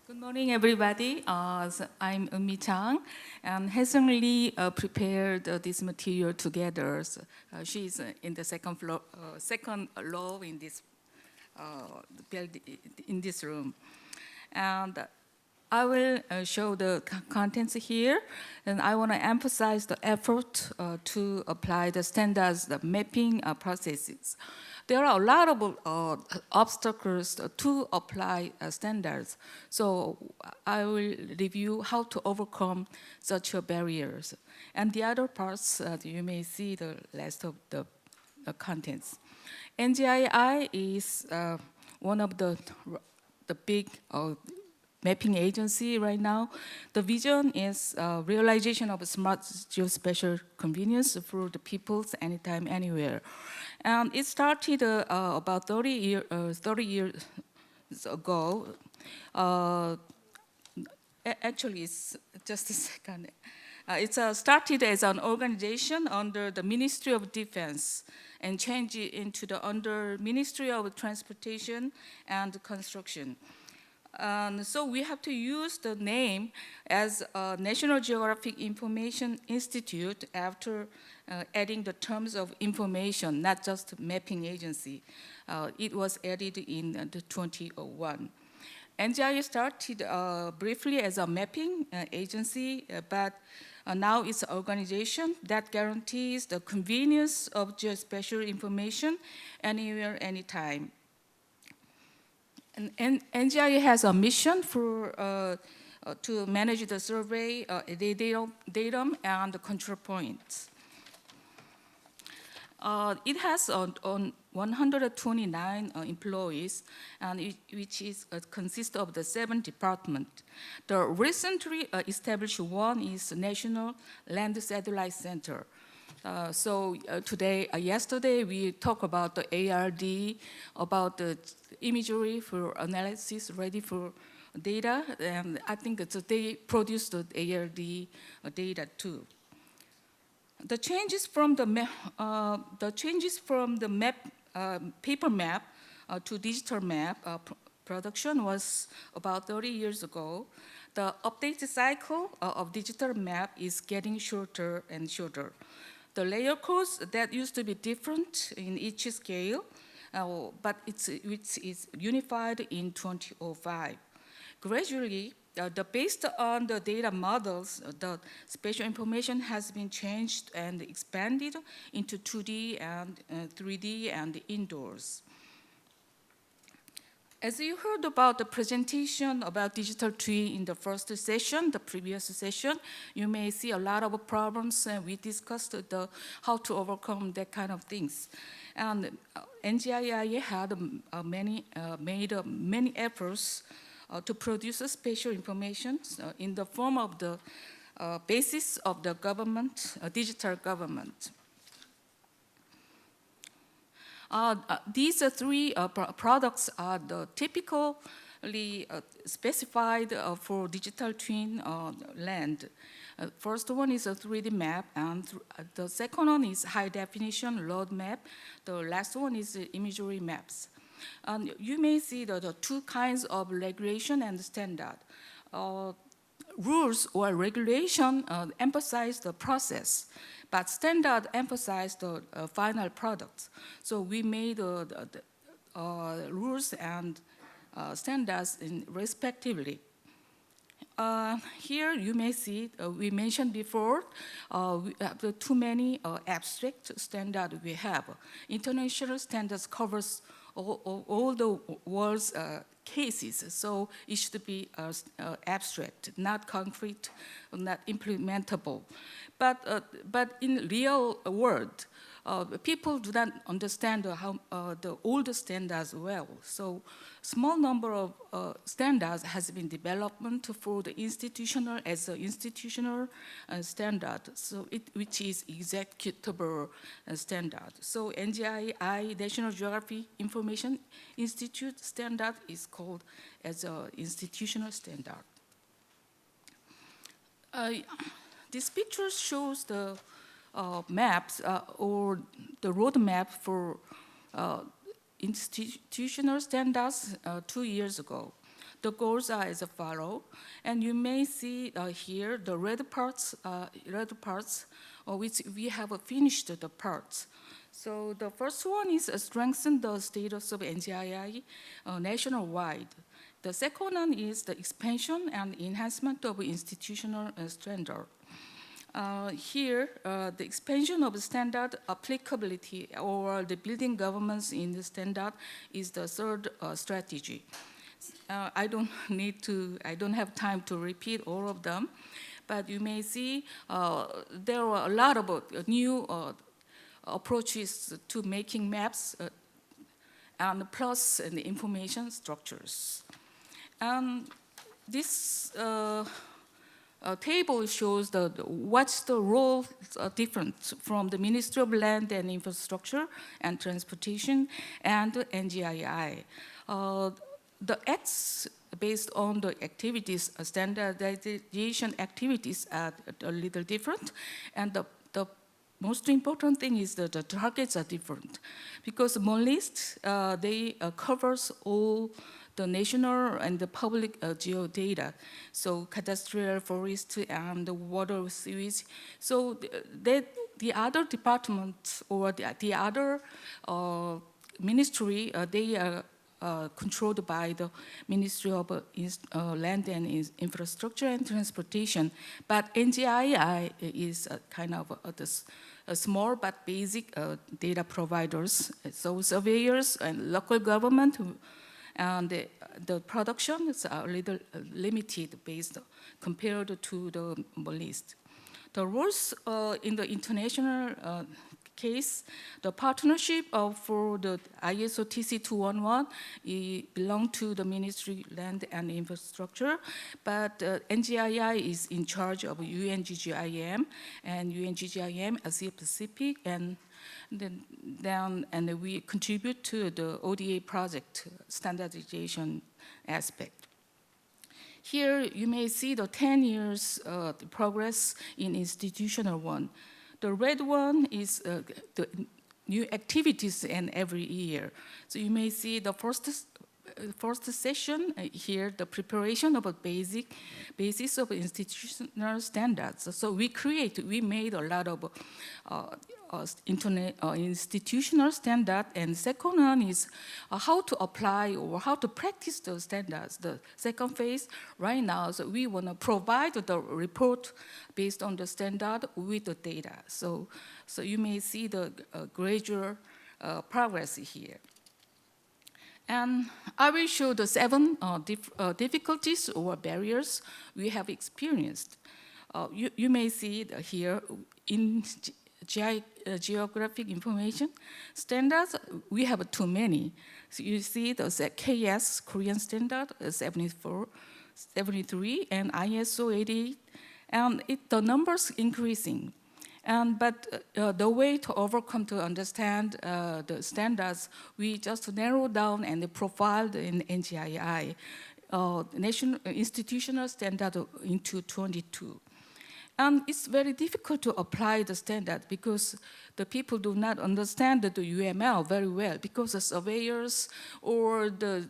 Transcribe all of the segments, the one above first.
Good morning, everybody. I'm Eunmi Chang, and recently prepared this material together. She's in the second row in this in this room, and I will show the contents here, and I want to emphasize the effort to apply the standards, the mapping processes. There are a lot of obstacles to apply standards, so I will review how to overcome such barriers. And the other parts, you may see the rest of the contents. NGII is one of the big mapping agency right now. The vision is realization of a smart geospatial convenience for the peoples anytime, anywhere. And it started about 30 years ago. Actually, it's just a second. It started as an organization under the Ministry of Defense and changed it into the under Ministry of Transportation and Construction. So we have to use the name as National Geographic Information Institute after adding the terms of information, not just mapping agency. It was added in the 2001. NGII started briefly as a mapping agency, but now it's an organization that guarantees the convenience of geospatial information anywhere, anytime. And NGII has a mission for to manage the survey, datum, and the control points. It has on 129 employees, and which consists of the 7 departments. The recently established one is National Land Satellite Center. Yesterday, we talked about the ARD, about the imagery for analysis ready for data, and I think that they produced the ARD data too. The changes from the paper map to digital map production was about 30 years ago. The update cycle of digital map is getting shorter and shorter. The layer codes that used to be different in each scale, but which is unified in 2005. Gradually, based on the data models, the spatial information has been changed and expanded into 2D and 3D and indoors. As you heard about the presentation about digital twin in the first session, the previous session, you may see a lot of problems, and we discussed how to overcome that kind of things. And NGII had made many efforts to produce spatial information in the form of the basis of the government, digital government. These 3 products are the typically specified for digital twin land. First one is a 3D map, and the second one is high definition road map. The last one is imagery maps. And you may see the 2 kinds of regulation and standard. Rules or regulation emphasize the process, but standard emphasize the final product. So we made rules and standards respectively. Here you may see, we mentioned before, we have too many abstract standards we have. International standards covers all the world's cases, so it should be abstract, not concrete, not implementable. But in real world, people do not understand the older standards well. So small number of standards has been developed for the institutional as an institutional standard, so which is executable standard. So NGII, National Geographic Information Institute standard is called as an institutional standard. This picture shows the maps or the roadmap for institutional standards 2 years ago. The goals are as follow, and you may see here the red parts, which we have finished the parts. So the first one is strengthen the status of NGII nationwide. The second one is the expansion and enhancement of institutional standard. Here, the expansion of expansion applicability or the building governments in the standard is the third strategy. I don't have time to repeat all of them, but you may see there are a lot of new approaches to making maps and plus the information structures. And this table shows what's the role different from the Ministry of Land and Infrastructure and Transportation and the NGII. The X based on the activities, standardization activities are a little different, and the most important thing is that the targets are different, because MONLIST, they covers all the national and the public geodata, so cadastral, forest, and the water sewage. So the other departments or the other ministry, they are controlled by the Ministry of Land and Infrastructure and Transportation. But NGII is kind of a small but basic data providers. So surveyors and local government, and the production is a little limited based compared to the list. The rules in the international case, the partnership for the ISO TC 211 belong to the Ministry of Land and Infrastructure, but NGII is in charge of UNGGIM and UNGGIM Asia Pacific, and then we contribute to the ODA project standardization aspect. Here you may see the 10 years progress in institutional one. The red one is the new activities in every year. So you may see the first session here, the preparation of a basis of institutional standards. So we made a lot of institutional standard, and second one is how to apply or how to practice those standards. The second phase right now, so we want to provide the report based on the standard with the data. So you may see the gradual progress here. And I will show the 7 difficulties or barriers we have experienced. You may see here in geographic information standards, we have too many. So you see the KS, Korean standard, 74, 73, and ISO 88, and the numbers increasing. But the way to overcome to understand the standards, we just narrow down and profiled in NGII, national institutional standard into 22. And it's very difficult to apply the standard because the people do not understand the UML very well, because the surveyors or the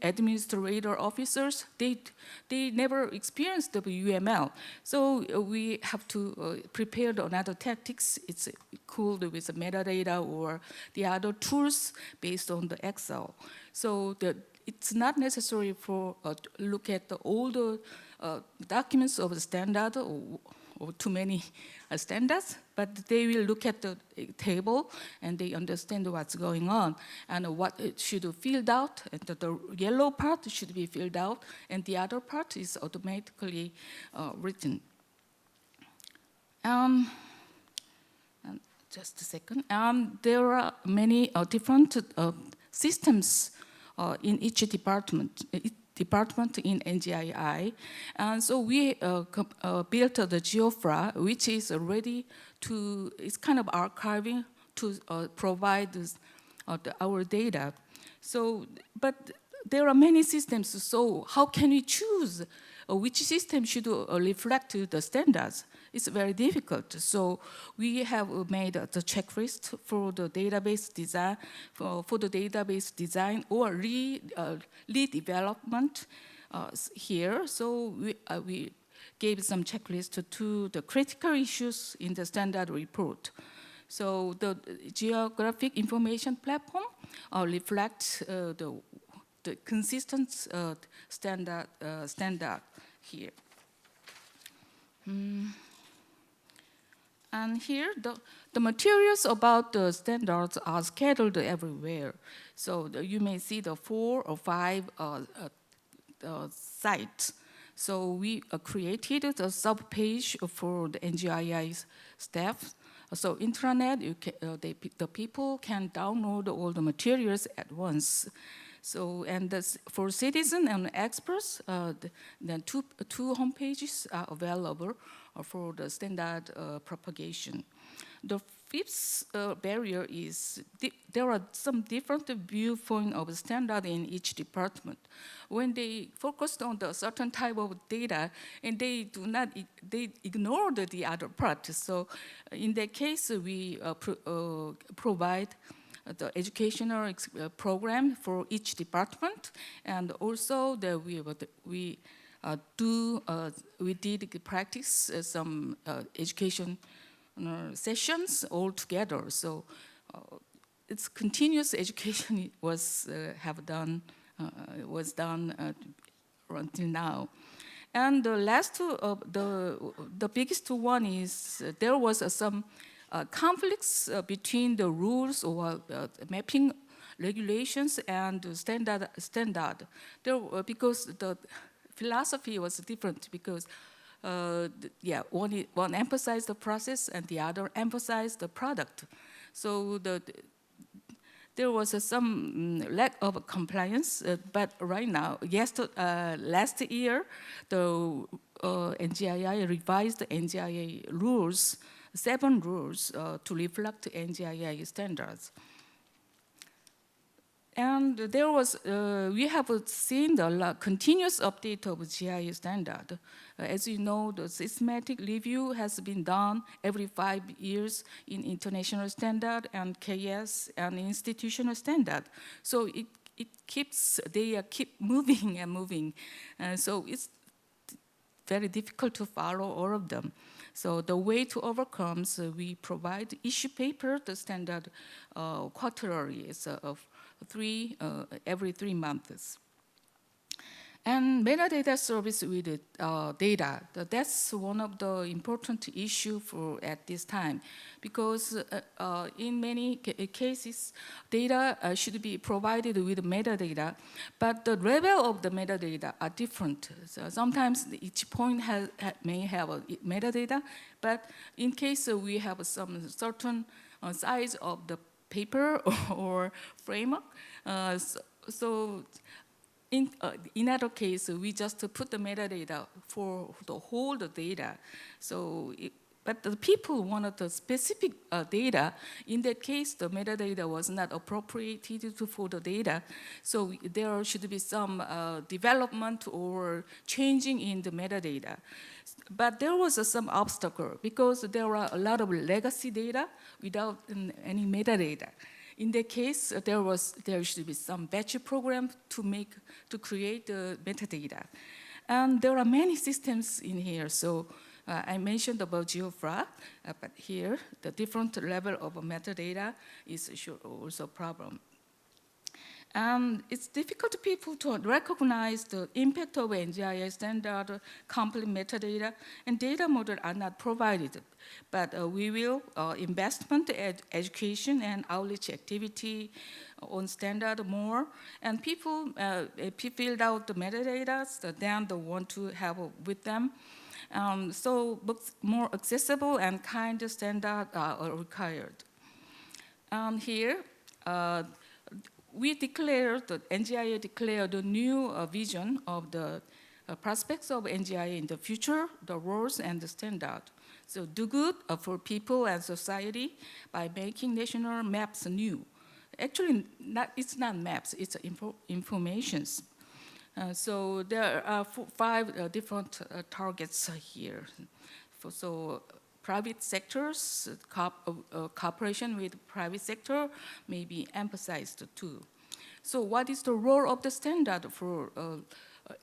administrator officers, they never experienced the UML. So we have to prepare another tactics. It's cooled with metadata or the other tools based on the Excel. So it's not necessary for look at all the documents of the standard or too many standards, but they will look at the table and they understand what's going on and what it should be filled out, and the yellow part should be filled out, and the other part is automatically written. Just a second. There are many different systems in each department in NGII. And so we built the GeoFra, which is ready to, it's kind of archiving to provide our data. So, but there are many systems, so how can we choose which system should reflect the standards. It's very difficult. So we have made the checklist for the database design, for the database design or redevelopment here. So we gave some checklist to the critical issues in the standard report. So the geographic information platform reflects the consistent standard here. And here, the materials about the standards are scattered everywhere. So you may see the 4 or 5 sites. So we created a sub-page for the NGII staff. So intranet, the people can download all the materials at once. So, and for citizens and experts, the two homepages are available for the standard propagation. The fifth barrier is there are some different viewpoints of standard in each department. When they focused on the certain type of data, and they ignore the other part. So in that case, we provide the educational program for each department, and also we did practice some education sessions all together. So it's continuous education was done until now. And the last the biggest one is there was some conflicts between the rules or mapping regulations and standard. Because the philosophy was different, because one emphasized the process and the other emphasized the product. So there was some lack of compliance, but right now, last year, the NGII revised the NGII rules, 7 rules to reflect NGII standards. And there was, we have seen the continuous update of GIA standard. As you know, the systematic review has been done every 5 years in international standard and KS and institutional standard. So they keep moving and moving. So it's very difficult to follow all of them. So the way to overcome, we provide issue paper, the standard quarterly, of every 3 months. And metadata service with data, that's one of the important issues at this time, because in many cases, data should be provided with metadata, but the level of the metadata are different. So sometimes each point may have a metadata, but in case we have some certain size of the paper or framework, in other case, we just put the metadata for the whole data. So, but the people wanted the specific data. In that case, the metadata was not appropriated for the data. So there should be some development or changing in the metadata. But there was some obstacle because there are a lot of legacy data without any metadata. In that case, there should be some batch program to create the metadata. And there are many systems in here. So I mentioned about GeoFra, but here the different level of metadata is also a problem. It's difficult for people to recognize the impact of NGII standard, complete metadata, and data model are not provided. But we will investment education and outreach activity on standard more. And people filled out the metadata, so then they want to have with them. So books more accessible and kind of standard are required. Here, we declared, the NGII declared a new vision of the prospects of NGII in the future, the roles and the standard. So do good for people and society by making national maps new. Actually, it's not maps, it's informations. So there are five different targets here. So private sectors, cooperation with private sector may be emphasized too. So what is the role of the standard for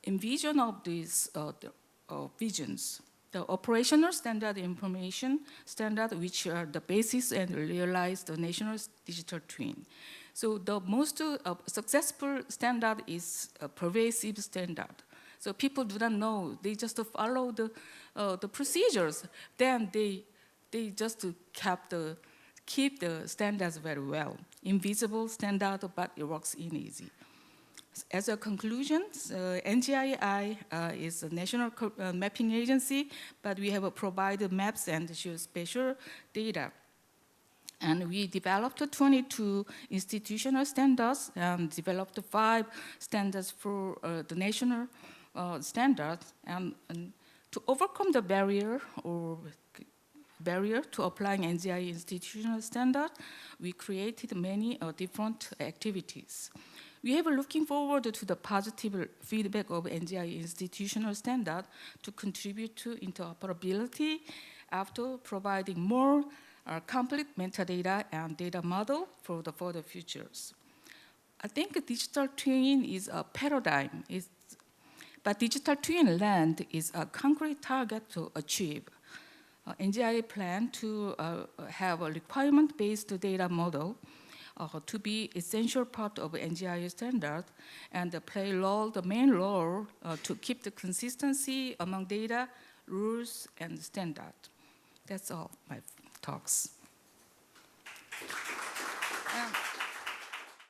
envision of these visions? The operational standard information standard, which are the basis and realize the national digital twin. So the most successful standard is a pervasive standard. So people do not know, they just follow the procedures. Then they just keep the standards very well. Invisible standard, but it works in easy. As a conclusion, NGII is a national mapping agency, but we have provided maps and geospatial data. And we developed 22 institutional standards and developed 5 standards for the national standards. And to overcome the barrier to applying NGII institutional standard, we created many different activities. We are looking forward to the positive feedback of NGII institutional standard to contribute to interoperability after providing more complete metadata and data model for the further futures. I think digital twin is a paradigm, but digital twin land is a concrete target to achieve. NGII plan to have a requirement-based data model to be essential part of NGII standard and play the main role to keep the consistency among data, rules, and standard. That's all my talks.